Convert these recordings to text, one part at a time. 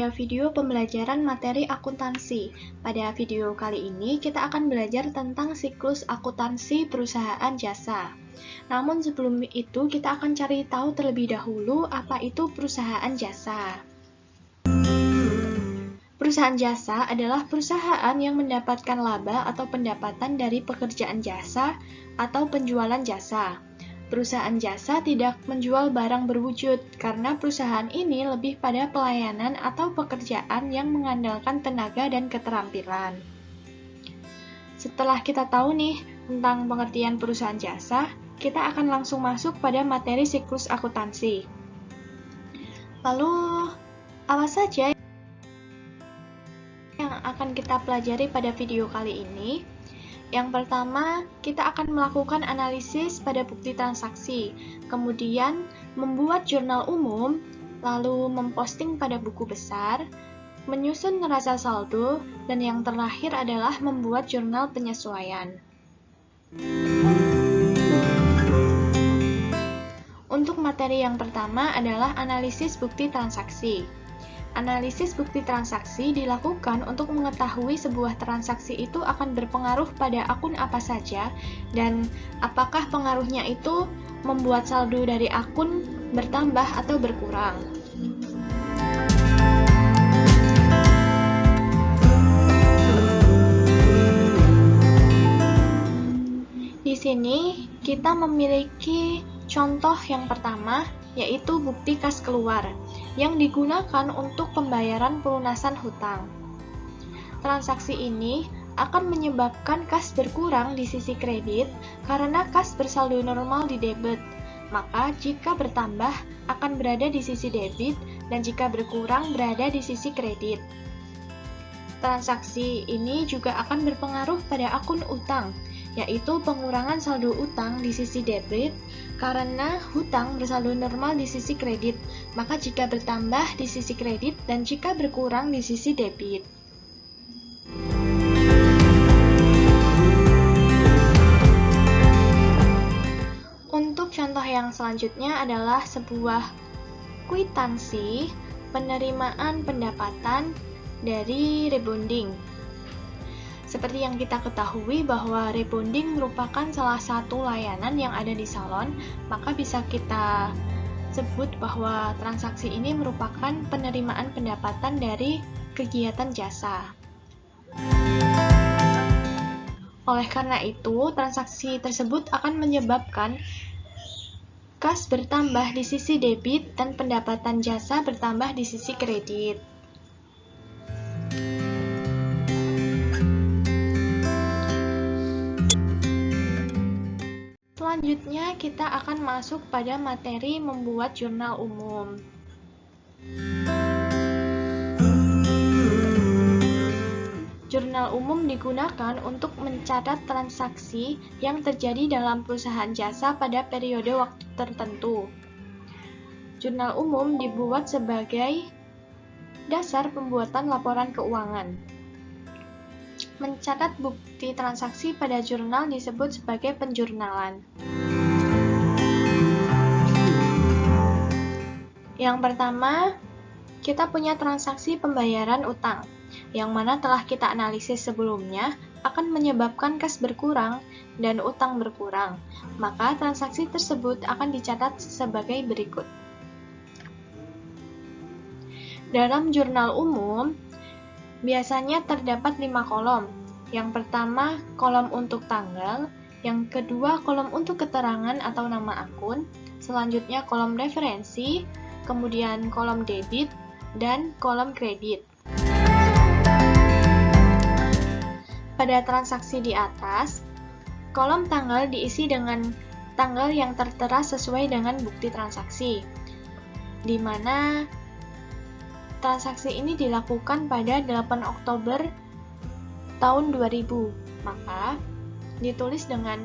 pada video pembelajaran materi akuntansi. Pada video kali ini kita akan belajar tentang siklus akuntansi perusahaan jasa. Namun sebelum itu kita akan cari tahu terlebih dahulu apa itu perusahaan jasa. Perusahaan jasa adalah perusahaan yang mendapatkan laba atau pendapatan dari pekerjaan jasa atau penjualan jasa. Perusahaan jasa tidak menjual barang berwujud karena perusahaan ini lebih pada pelayanan atau pekerjaan yang mengandalkan tenaga dan keterampilan. Setelah kita tahu nih tentang pengertian perusahaan jasa, kita akan langsung masuk pada materi siklus akuntansi. Lalu, apa saja yang akan kita pelajari pada video kali ini? Yang pertama, kita akan melakukan analisis pada bukti transaksi, kemudian membuat jurnal umum, lalu memposting pada buku besar, menyusun neraca saldo, dan yang terakhir adalah membuat jurnal penyesuaian. Untuk materi yang pertama adalah analisis bukti transaksi. Analisis bukti transaksi dilakukan untuk mengetahui sebuah transaksi itu akan berpengaruh pada akun apa saja dan apakah pengaruhnya itu membuat saldo dari akun bertambah atau berkurang. Di sini kita memiliki contoh yang pertama, yaitu bukti kas keluar yang digunakan untuk pembayaran pelunasan hutang. Transaksi ini akan menyebabkan kas berkurang di sisi kredit karena kas bersaldo normal di debit. Maka jika bertambah akan berada di sisi debit dan jika berkurang berada di sisi kredit. Transaksi ini juga akan berpengaruh pada akun utang, yaitu pengurangan saldo utang di sisi debit karena hutang bersaldo normal di sisi kredit, maka jika bertambah di sisi kredit dan jika berkurang di sisi debit. Untuk contoh yang selanjutnya adalah sebuah kwitansi penerimaan pendapatan dari rebonding. Seperti yang kita ketahui bahwa rebonding merupakan salah satu layanan yang ada di salon, maka bisa kita sebut bahwa transaksi ini merupakan penerimaan pendapatan dari kegiatan jasa. Oleh karena itu, transaksi tersebut akan menyebabkan kas bertambah di sisi debit dan pendapatan jasa bertambah di sisi kredit. Selanjutnya kita akan masuk pada materi membuat jurnal umum. Jurnal umum digunakan untuk mencatat transaksi yang terjadi dalam perusahaan jasa pada periode waktu tertentu. Jurnal umum dibuat sebagai dasar pembuatan laporan keuangan. Mencatat bukti transaksi pada jurnal disebut sebagai penjurnalan. Yang pertama, kita punya transaksi pembayaran utang, yang mana telah kita analisis sebelumnya akan menyebabkan kas berkurang dan utang berkurang. Maka transaksi tersebut akan dicatat sebagai berikut. Dalam jurnal umum, biasanya terdapat 5 kolom. Yang pertama, kolom untuk tanggal. Yang kedua, kolom untuk keterangan atau nama akun. Selanjutnya, kolom referensi. Kemudian, kolom debit. Dan kolom kredit. Pada transaksi di atas, kolom tanggal diisi dengan tanggal yang tertera sesuai dengan bukti transaksi, di mana transaksi ini dilakukan pada 8 Oktober tahun 2000, maka ditulis dengan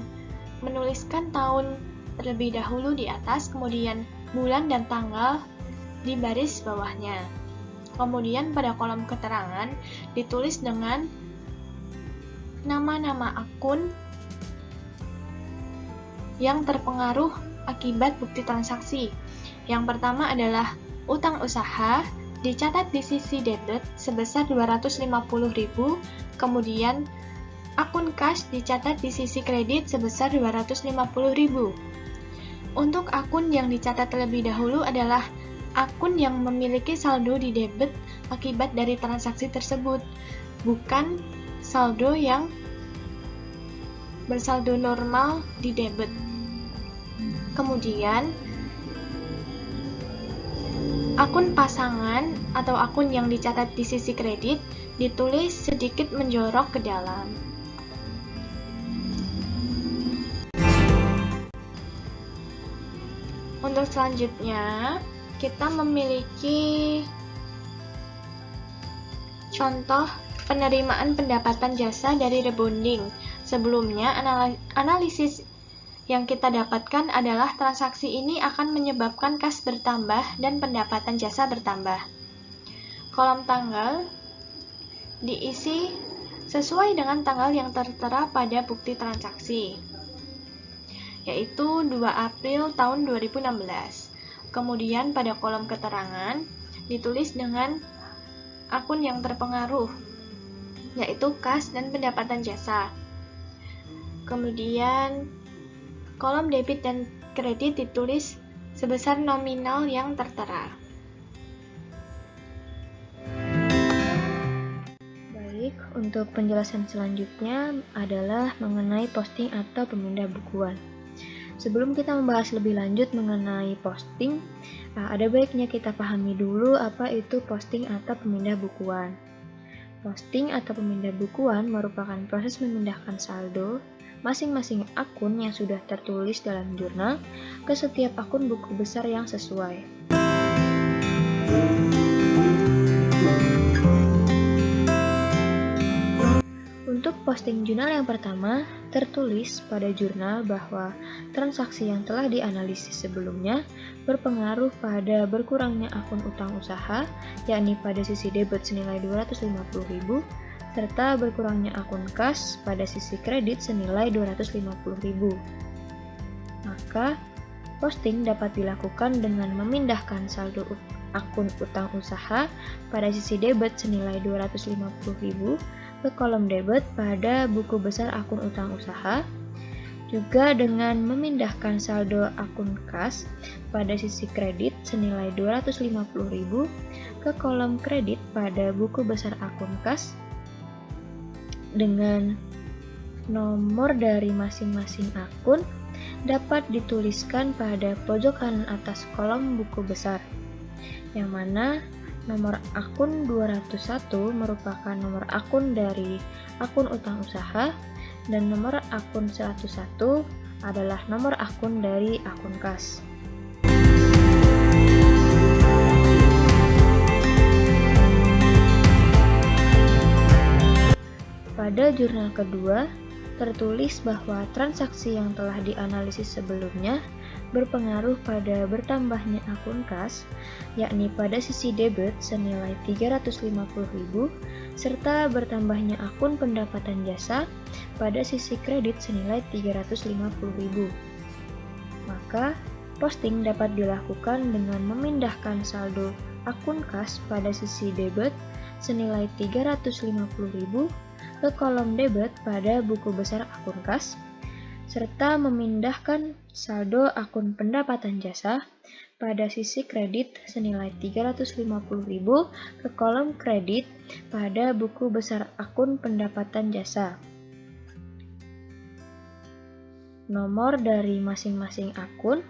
menuliskan tahun terlebih dahulu di atas, kemudian bulan dan tanggal di baris bawahnya. Kemudian pada kolom keterangan ditulis dengan nama-nama akun yang terpengaruh akibat bukti transaksi. Yang pertama adalah utang usaha, dicatat di sisi debit sebesar 250.000, kemudian akun kas dicatat di sisi kredit sebesar 250.000. Untuk akun yang dicatat terlebih dahulu adalah akun yang memiliki saldo di debit akibat dari transaksi tersebut, bukan saldo yang bersaldo normal di debit. Kemudian, akun pasangan atau akun yang dicatat di sisi kredit ditulis sedikit menjorok ke dalam. Untuk selanjutnya, kita memiliki contoh penerimaan pendapatan jasa dari rebonding. Sebelumnya, analisis yang kita dapatkan adalah transaksi ini akan menyebabkan kas bertambah dan pendapatan jasa bertambah. Kolom tanggal diisi sesuai dengan tanggal yang tertera pada bukti transaksi, yaitu 2 April tahun 2016. Kemudian pada kolom keterangan ditulis dengan akun yang terpengaruh, yaitu kas dan pendapatan jasa. Kemudian kolom debit dan kredit ditulis sebesar nominal yang tertera. Baik, untuk penjelasan selanjutnya adalah mengenai posting atau pemindah bukuan. Sebelum kita membahas lebih lanjut mengenai posting, ada baiknya kita pahami dulu apa itu posting atau pemindah bukuan. Posting atau pemindah bukuan merupakan proses memindahkan saldo masing-masing akun yang sudah tertulis dalam jurnal ke setiap akun buku besar yang sesuai. Untuk posting jurnal yang pertama, tertulis pada jurnal bahwa transaksi yang telah dianalisis sebelumnya berpengaruh pada berkurangnya akun utang usaha, yakni pada sisi debit senilai 250.000, serta berkurangnya akun kas pada sisi kredit senilai 250.000. Maka, posting dapat dilakukan dengan memindahkan saldo akun utang usaha pada sisi debit senilai 250.000 ke kolom debit pada buku besar akun utang usaha, juga dengan memindahkan saldo akun kas pada sisi kredit senilai 250.000 ke kolom kredit pada buku besar akun kas, dengan nomor dari masing-masing akun dapat dituliskan pada pojok kanan atas kolom buku besar, yang mana nomor akun 201 merupakan nomor akun dari akun utang usaha dan nomor akun 101 adalah nomor akun dari akun kas. Pada jurnal kedua, tertulis bahwa transaksi yang telah dianalisis sebelumnya berpengaruh pada bertambahnya akun kas, yakni pada sisi debit senilai 350.000, serta bertambahnya akun pendapatan jasa pada sisi kredit senilai 350.000. Maka, posting dapat dilakukan dengan memindahkan saldo akun kas pada sisi debit senilai 350.000 ke kolom debit pada buku besar akun kas, serta memindahkan saldo akun pendapatan jasa pada sisi kredit senilai 350.000 ke kolom kredit pada buku besar akun pendapatan jasa. Nomor dari masing-masing akun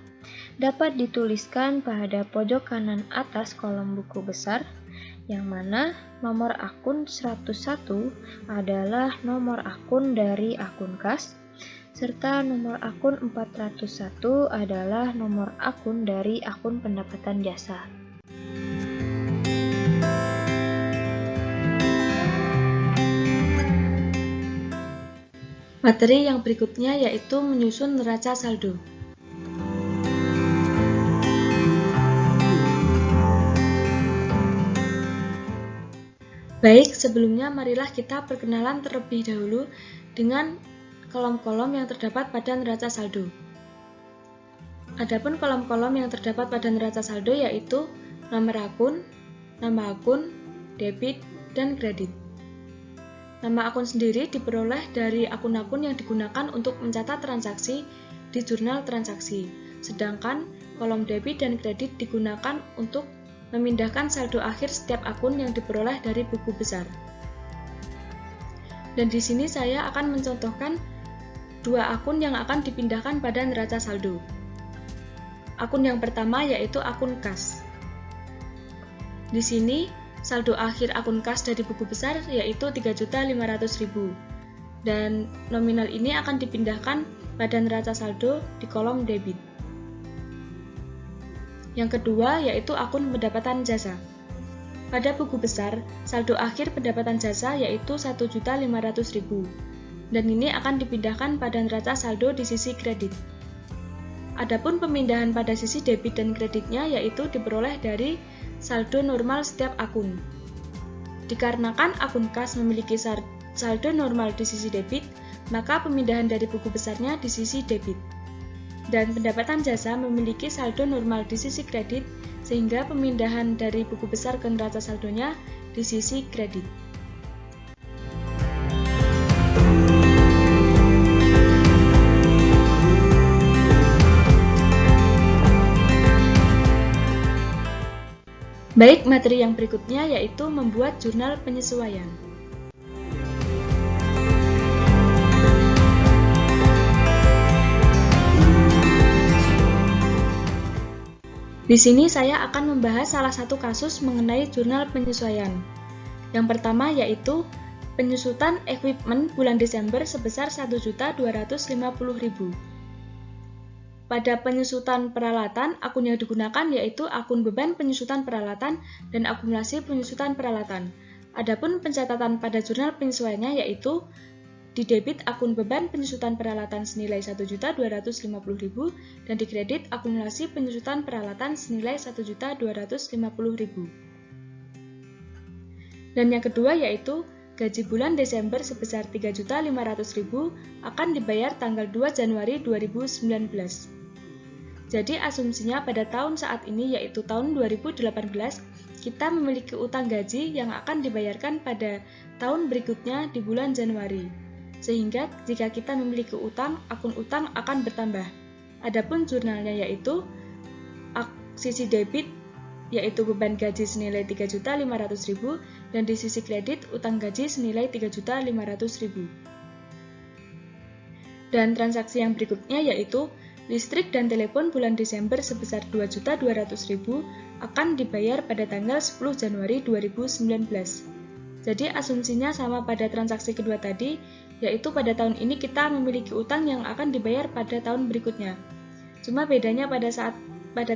dapat dituliskan pada pojok kanan atas kolom buku besar, yang mana nomor akun 101 adalah nomor akun dari akun kas, serta nomor akun 401 adalah nomor akun dari akun pendapatan jasa. Materi yang berikutnya yaitu menyusun neraca saldo. Baik, sebelumnya marilah kita perkenalan terlebih dahulu dengan kolom-kolom yang terdapat pada neraca saldo. Adapun kolom-kolom yang terdapat pada neraca saldo yaitu nomor akun, nama akun, debit, dan kredit. Nama akun sendiri diperoleh dari akun-akun yang digunakan untuk mencatat transaksi di jurnal transaksi, sedangkan kolom debit dan kredit digunakan untuk memindahkan saldo akhir setiap akun yang diperoleh dari buku besar. Dan di sini saya akan mencontohkan dua akun yang akan dipindahkan pada neraca saldo. Akun yang pertama yaitu akun kas. Di sini saldo akhir akun kas dari buku besar yaitu 3.500.000 dan nominal ini akan dipindahkan pada neraca saldo di kolom debit. Yang kedua yaitu akun pendapatan jasa. Pada buku besar, saldo akhir pendapatan jasa yaitu 1.500.000 dan ini akan dipindahkan pada neraca saldo di sisi kredit. Adapun pemindahan pada sisi debit dan kreditnya yaitu diperoleh dari saldo normal setiap akun. Dikarenakan akun kas memiliki saldo normal di sisi debit, maka pemindahan dari buku besarnya di sisi debit. Dan pendapatan jasa memiliki saldo normal di sisi kredit, sehingga pemindahan dari buku besar ke neraca saldonya di sisi kredit. Baik, materi yang berikutnya yaitu membuat jurnal penyesuaian. Di sini saya akan membahas salah satu kasus mengenai jurnal penyesuaian. Yang pertama yaitu penyusutan equipment bulan Desember sebesar 1.250.000. Pada penyusutan peralatan, akun yang digunakan yaitu akun beban penyusutan peralatan dan akumulasi penyusutan peralatan. Adapun pencatatan pada jurnal penyesuaiannya yaitu di debit akun beban penyusutan peralatan senilai 1.250.000 dan di kredit akumulasi penyusutan peralatan senilai 1.250.000. Dan yang kedua yaitu gaji bulan Desember sebesar 3.500.000 akan dibayar tanggal 2 Januari 2019. Jadi asumsinya pada tahun saat ini yaitu tahun 2018 kita memiliki utang gaji yang akan dibayarkan pada tahun berikutnya di bulan Januari. Sehingga jika kita memiliki utang, akun utang akan bertambah. Adapun jurnalnya yaitu sisi debit yaitu beban gaji senilai 3.500.000 dan di sisi kredit utang gaji senilai 3.500.000. Dan transaksi yang berikutnya yaitu listrik dan telepon bulan Desember sebesar 2.200.000 akan dibayar pada tanggal 10 Januari 2019. Jadi asumsinya sama pada transaksi kedua tadi, yaitu pada tahun ini kita memiliki utang yang akan dibayar pada tahun berikutnya. Cuma bedanya pada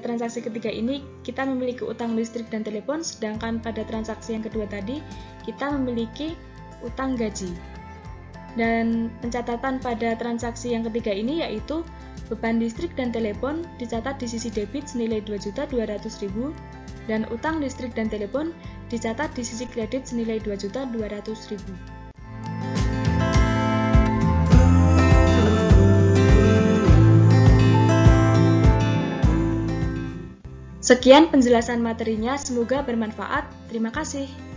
transaksi ketiga ini kita memiliki utang listrik dan telepon, sedangkan pada transaksi yang kedua tadi kita memiliki utang gaji. Dan pencatatan pada transaksi yang ketiga ini yaitu beban listrik dan telepon dicatat di sisi debit senilai 2.200.000 dan utang listrik dan telepon dicatat di sisi kredit senilai 2.200.000. Sekian penjelasan materinya, semoga bermanfaat. Terima kasih.